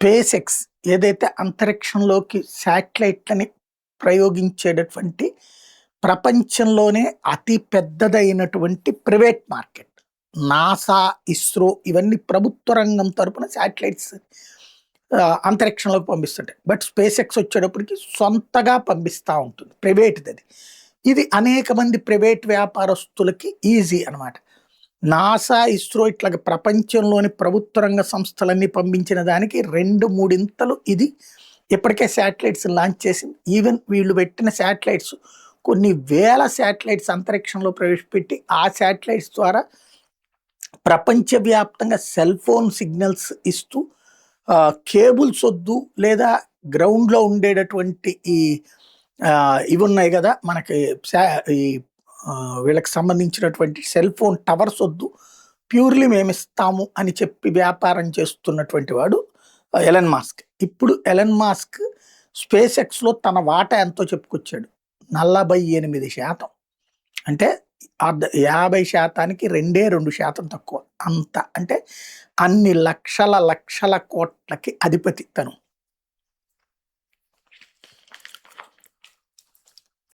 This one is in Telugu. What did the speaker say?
స్పేస్ ఎక్స్ ఏదైతే అంతరిక్షంలోకి శాటిలైట్లని ప్రయోగించేటటువంటి ప్రపంచంలోనే అతి పెద్దదైనటువంటి ప్రైవేట్ మార్కెట్. నాసా, ఇస్రో ఇవన్నీ ప్రభుత్వ రంగం తరపున శాటిలైట్స్ అంతరిక్షంలోకి పంపిస్తుంటాయి. బట్ స్పేస్ ఎక్స్ వచ్చేటప్పటికి సొంతగా పంపిస్తూ ఉంటుంది, ప్రైవేట్ది అది. ఇది అనేక మంది ప్రైవేట్ వ్యాపారస్తులకి ఈజీ అనమాట. నాసా, ఇస్రో ఇట్లాగ ప్రపంచంలోని ప్రభుత్వ రంగ సంస్థలన్నీ పంపించిన దానికి 2-3 ఇది ఇప్పటికే శాటిలైట్స్ లాంచ్ చేసింది. ఈవెన్ వీళ్ళు పెట్టిన శాటిలైట్స్ కొన్ని వేల శాటిలైట్స్ అంతరిక్షంలో ప్రవేశపెట్టి ఆ శాటిలైట్స్ ద్వారా ప్రపంచవ్యాప్తంగా సెల్ ఫోన్ సిగ్నల్స్ ఇస్తూ కేబుల్స్ వద్దు లేదా గ్రౌండ్లో ఉండేటటువంటి ఇవి ఉన్నాయి కదా మనకి ఈ వీళ్ళకి సంబంధించినటువంటి సెల్ ఫోన్ టవర్స్ వద్దు, ప్యూర్లీ మేము ఇస్తాము అని చెప్పి వ్యాపారం చేస్తున్నటువంటి వాడు ఎలన్ మాస్క్. ఇప్పుడు ఎలన్ మాస్క్ స్పేస్ ఎక్స్లో తన వాటా ఎంతో చెప్పుకొచ్చాడు, 48%. అంటే 50%కి 2% తక్కువ. అంత అంటే అన్ని లక్షల కోట్లకి అధిపతి తను.